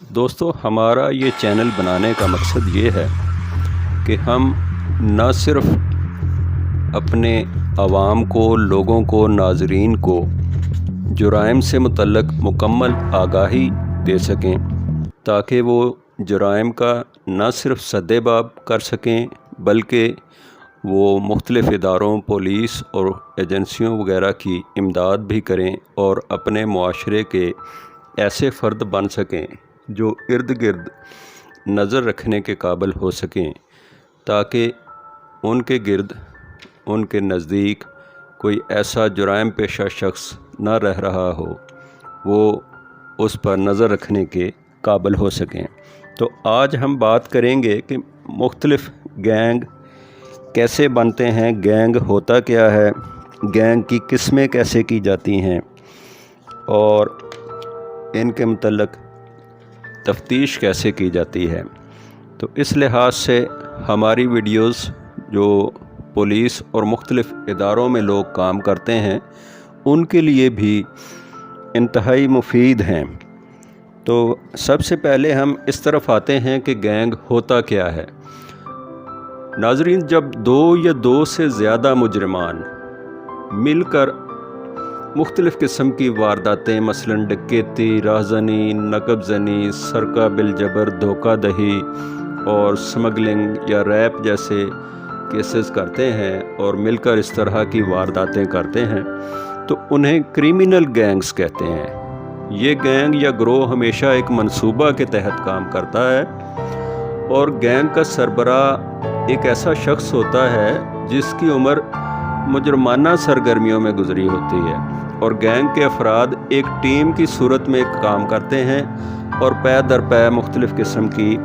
दोस्तों, हमारा ये चैनल बनाने का मकसद ये है कि हम न सिर्फ़ अपने आवाम को, लोगों को, नाज़रीन को जुराइम से मुतल्लक़ मुकम्मल आगाही दे सकें ताकि वो जुराइम का न सिर्फ़ सद्देबाब कर सकें बल्कि वो मुख्तलिफ़ इदारों, पुलिस और एजेंसियों वगैरह की इमदाद भी करें और अपने मुआशरे के ऐसे फ़र्द बन सकें जो इर्द गिर्द नज़र रखने के काबिल हो सकें ताकि उनके गिर्द, उनके नज़दीक कोई ऐसा जुराइम पेशा शख्स न रह रहा हो, वो उस पर नज़र रखने के काबिल हो सकें। तो आज हम बात करेंगे कि मुख्तलिफ़ गैंग कैसे बनते हैं, गैंग होता क्या है, गैंग की किस्में कैसे की जाती हैं और इनके मुतल्लक़ तफ्तीश कैसे की जाती है। तो इस लिहाज से हमारी वीडियोस जो पुलिस और मुख्तलिफ़ इदारों में लोग काम करते हैं उनके लिए भी इंतहाई मुफीद हैं। तो सबसे पहले हम इस तरफ आते हैं कि गैंग होता क्या है। नाज़रीन, जब दो या दो से ज़्यादा मुजरिमान मिलकर मुख्तलिफ़ किस्म की वारदातें मसलन डकैती, राहज़नी, नकबज़नी, सरका बिलजबर, धोखा दही और स्मगलिंग या रैप जैसे केसेस करते हैं और मिलकर इस तरह की वारदातें करते हैं तो उन्हें क्रिमिनल गैंग्स कहते हैं। ये गैंग या ग्रोह हमेशा एक मंसूबा के तहत काम करता है और गैंग का सरबराह एक ऐसा शख्स होता है जिसकी उम्र मुजरमाना सरगर्मियों में गुजरी होती है और गैंग के अफराद एक टीम की सूरत में काम करते हैं और पै दर पै मुख्तलिफ़ किस्म की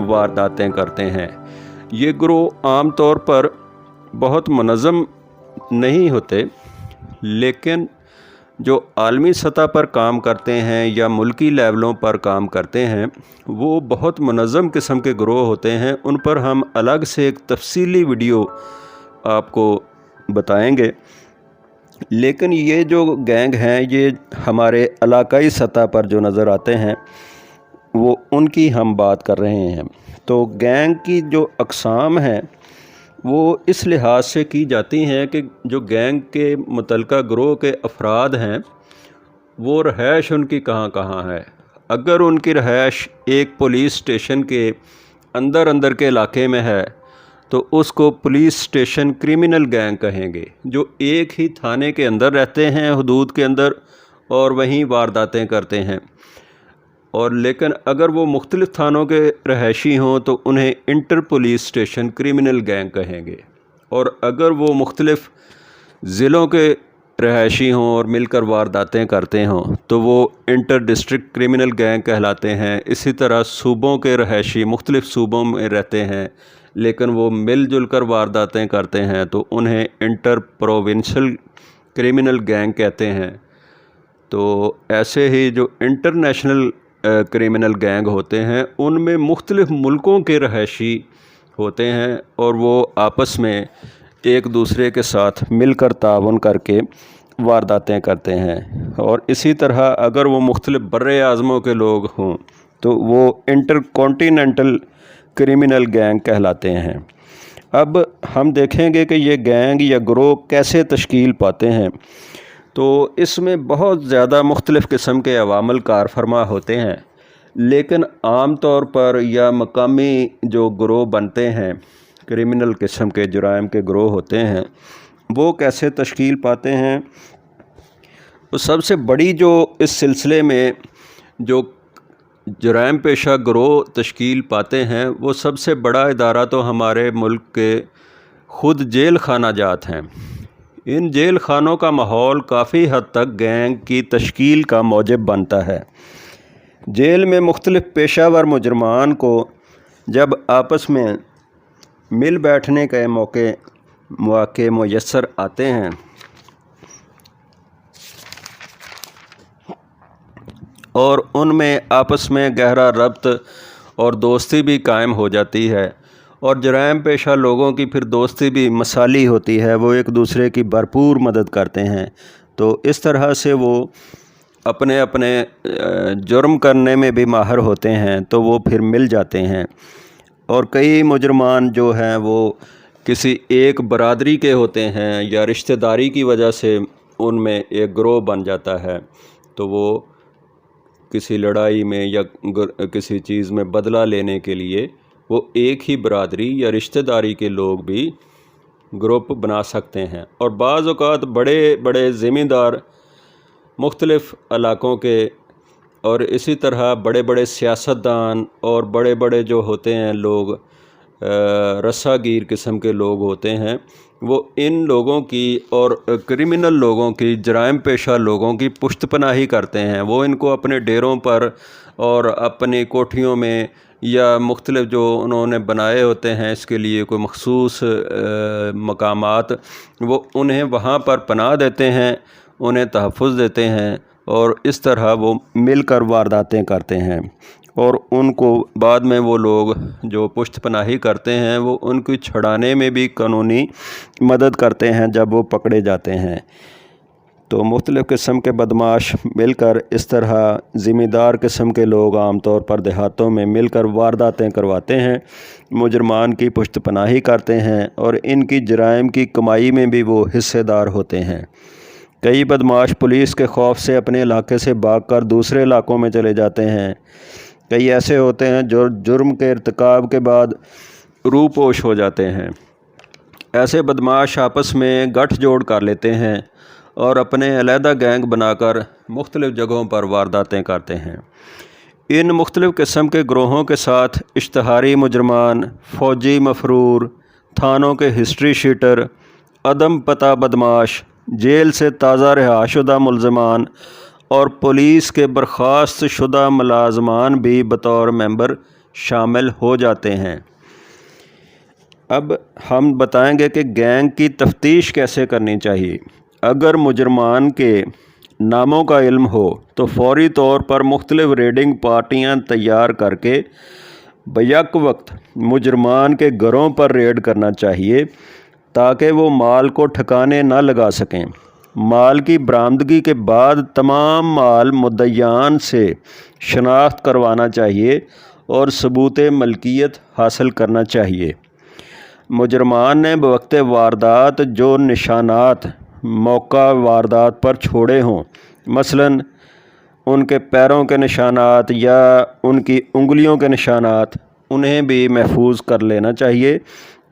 वारदातें करते हैं। ये ग्रोह आम तौर पर बहुत मुनज़्ज़म नहीं होते, लेकिन जो आलमी सतह पर काम करते हैं या मुल्की लेवलों पर काम करते हैं वो बहुत मुनज़्ज़म किस्म के ग्रोह होते हैं। उन पर हम अलग से एक तफसीली वीडियो आपको बताएंगे। लेकिन ये जो गैंग हैं ये हमारे इलाकाई सतह पर जो नज़र आते हैं वो उनकी हम बात कर रहे हैं। तो गैंग की जो अक़साम हैं वो इस लिहाज से की जाती हैं कि जो गैंग के मुतल्लिक़ा ग्रोह के अफराद हैं वो रहायश उनकी कहाँ कहाँ है। अगर उनकी रहायश एक पुलिस स्टेशन के अंदर के इलाके में है तो उसको पुलिस स्टेशन क्रिमिनल गैंग कहेंगे, जो एक ही थाने के अंदर रहते हैं, हदूद के अंदर, और वहीं वारदातें करते हैं। और लेकिन अगर वो मुख्तलिफ़ थानों के रहायशी हों तो उन्हें inter police station criminal gang कहेंगे। और अगर वो मुख्तलिफ़ ज़िलों के रहायशी हों और मिलकर वारदातें करते हों तो वो इंटर डिस्ट्रिक्ट क्रिमिनल गैंग कहलाते हैं। इसी तरह सूबों के रहायशी मुख्तलिफ़ सूबों में रहते हैं लेकिन वो मिलजुल कर वारदातें करते हैं तो उन्हें इंटर प्रोविंशियल क्रिमिनल गैंग कहते हैं। तो ऐसे ही जो इंटरनेशनल क्रिमिनल गैंग होते हैं उनमें मुख्तलिफ़ मुल्कों के रहायशी होते हैं और वो आपस में एक दूसरे के साथ मिलकर ताउन करके वारदातें करते हैं। और इसी तरह अगर वो मुख्तलिफ़ बर्रे आज़मों के लोग हों तो वो इंटर कॉन्टिनेंटल क्रिमिनल गैंग कहलाते हैं। अब हम देखेंगे कि ये गैंग या ग्रोह कैसे तश्कील पाते हैं। तो इसमें बहुत ज़्यादा मुख्तलिफ़ किस्म के अवामल कार फरमा होते हैं, लेकिन आम तौर पर या मकामी जो ग्रोह बनते हैं, क्रिमिनल किस्म के जुराइम के ग्रोह होते हैं, वो कैसे तश्कील पाते हैं। तो सबसे बड़ी जो इस सिलसिले में जो जुराइम पेशा ग्रोह तश्कील पाते हैं वो सबसे बड़ा इदारा तो हमारे मुल्क के ख़ुद जेल खाना जात हैं। इन जेल खानों का माहौल काफ़ी हद तक गैंग की तश्कील का मौजब बनता है। जेल में मुख्तलिफ़ पेशावर मुजरमान को जब आपस में मिल बैठने के मौके मुयस्सर आते हैं और उनमें आपस में गहरा रब्त और दोस्ती भी कायम हो जाती है और जुराइम पेशा लोगों की फिर दोस्ती भी मसाली होती है, वो एक दूसरे की भरपूर मदद करते हैं। तो इस तरह से वो اپنے اپنے جرم کرنے میں بھی ماہر ہوتے ہیں تو وہ پھر مل جاتے ہیں، اور کئی مجرمان جو ہیں وہ کسی ایک برادری کے ہوتے ہیں یا رشتہ داری کی وجہ سے ان میں ایک گروہ بن جاتا ہے، تو وہ کسی لڑائی میں یا کسی چیز میں بدلہ لینے کے لیے وہ ایک ہی برادری یا رشتہ داری کے لوگ بھی گروپ بنا سکتے ہیں۔ اور بعض اوقات بڑے بڑے ذمہ دار مختلف علاقوں کے اور اسی طرح بڑے بڑے سیاستدان اور بڑے بڑے جو ہوتے ہیں لوگ رسا گیر قسم کے لوگ ہوتے ہیں، وہ ان لوگوں کی اور کرمنل لوگوں کی، جرائم پیشہ لوگوں کی پشت پناہی کرتے ہیں۔ وہ ان کو اپنے ڈیروں پر اور اپنی کوٹھیوں میں یا مختلف جو انہوں نے بنائے ہوتے ہیں اس کے لیے کوئی مخصوص مقامات، وہ انہیں وہاں پر پناہ دیتے ہیں، انہیں تحفظ دیتے ہیں، اور اس طرح وہ مل کر وارداتیں کرتے ہیں، اور ان کو بعد میں وہ لوگ جو پشت پناہی کرتے ہیں وہ ان کی چھڑانے میں بھی قانونی مدد کرتے ہیں جب وہ پکڑے جاتے ہیں۔ تو مختلف قسم کے بدماش مل کر اس طرح ذمہ دار قسم کے لوگ عام طور پر دیہاتوں میں مل کر وارداتیں کرواتے ہیں، مجرمان کی پشت پناہی کرتے ہیں، اور ان کی جرائم کی کمائی میں بھی وہ حصے دار ہوتے ہیں۔ کئی بدماش پولیس کے خوف سے اپنے علاقے سے بھاگ کر دوسرے علاقوں میں چلے جاتے ہیں۔ کئی ایسے ہوتے ہیں جو جرم کے ارتکاب کے بعد روپوش ہو جاتے ہیں۔ ایسے بدماش آپس میں گٹھ جوڑ کر لیتے ہیں اور اپنے علیحدہ گینگ بنا کر مختلف جگہوں پر وارداتیں کرتے ہیں۔ ان مختلف قسم کے گروہوں کے ساتھ اشتہاری مجرمان، فوجی مفرور، تھانوں کے ہسٹری شیٹر، عدم پتہ بدماش، جیل سے تازہ رہا شدہ ملزمان اور پولیس کے برخاست شدہ ملازمان بھی بطور ممبر شامل ہو جاتے ہیں۔ اب ہم بتائیں گے کہ گینگ کی تفتیش کیسے کرنی چاہیے۔ اگر مجرمان کے ناموں کا علم ہو تو فوری طور پر مختلف ریڈنگ پارٹیاں تیار کر کے بیک وقت مجرمان کے گھروں پر ریڈ کرنا چاہیے تاکہ وہ مال کو ٹھکانے نہ لگا سکیں۔ مال کی برآمدگی کے بعد تمام مال مدعیان سے شناخت کروانا چاہیے اور ثبوت ملکیت حاصل کرنا چاہیے۔ مجرمان نے بوقت واردات جو نشانات موقع واردات پر چھوڑے ہوں، مثلاً ان کے پیروں کے نشانات یا ان کی انگلیوں کے نشانات، انہیں بھی محفوظ کر لینا چاہیے۔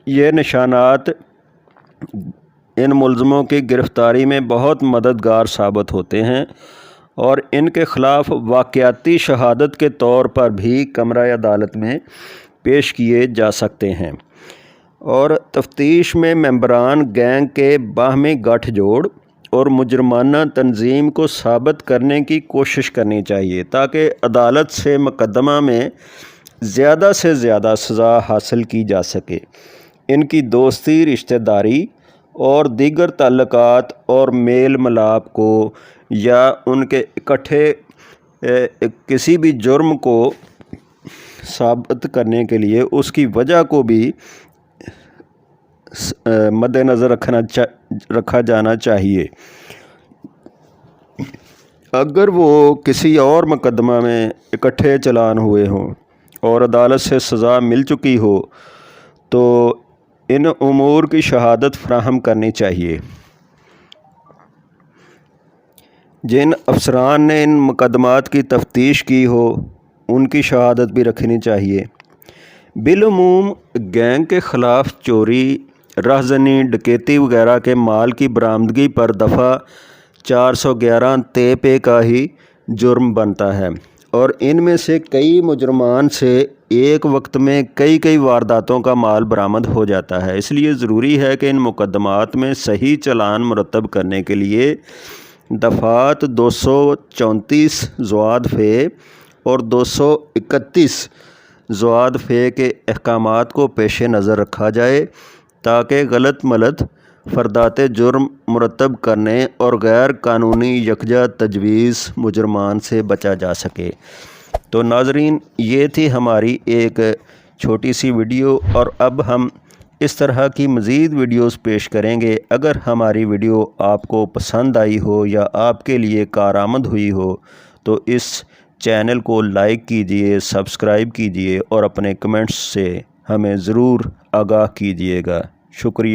یہ نشانات ان ملزموں کی گرفتاری میں بہت مددگار ثابت ہوتے ہیں اور ان کے خلاف واقعاتی شہادت کے طور پر بھی کمرہ عدالت میں پیش کیے جا سکتے ہیں۔ اور تفتیش میں ممبران گینگ کے باہمی گٹھ جوڑ اور مجرمانہ تنظیم کو ثابت کرنے کی کوشش کرنی چاہیے تاکہ عدالت سے مقدمہ میں زیادہ سے زیادہ سزا حاصل کی جا سکے۔ ان کی دوستی، رشتہ داری اور دیگر تعلقات اور میل ملاپ کو یا ان کے اکٹھے کسی بھی جرم کو ثابت کرنے کے لیے اس کی وجہ کو بھی مد نظر رکھا جانا چاہیے۔ اگر وہ کسی اور مقدمہ میں اکٹھے چلان ہوئے ہوں اور عدالت سے سزا مل چکی ہو تو ان امور کی شہادت فراہم کرنی چاہیے۔ جن افسران نے ان مقدمات کی تفتیش کی ہو ان کی شہادت بھی رکھنی چاہیے۔ بالعموم گینگ کے خلاف چوری، رہزنی، ڈکیتی وغیرہ کے مال کی برآمدگی پر دفعہ 411 کا ہی جرم بنتا ہے، اور ان میں سے کئی مجرمان سے ایک وقت میں کئی وارداتوں کا مال برآمد ہو جاتا ہے۔ اس لیے ضروری ہے کہ ان مقدمات میں صحیح چلان مرتب کرنے کے لیے دفعات 234 زواد ف اور 231 زواد ف کے احکامات کو پیش نظر رکھا جائے تاکہ غلط ملت فردات جرم مرتب کرنے اور غیر قانونی یکجا تجویز مجرمان سے بچا جا سکے۔ تو ناظرین، یہ تھی ہماری ایک چھوٹی سی ویڈیو، اور اب ہم اس طرح کی مزید ویڈیوز پیش کریں گے۔ اگر ہماری ویڈیو آپ کو پسند آئی ہو یا آپ کے لیے کارآمد ہوئی ہو تو اس چینل کو لائک کیجئے، سبسکرائب کیجئے اور اپنے کمنٹس سے ہمیں ضرور آگاہ کیجئے گا۔ شکریہ۔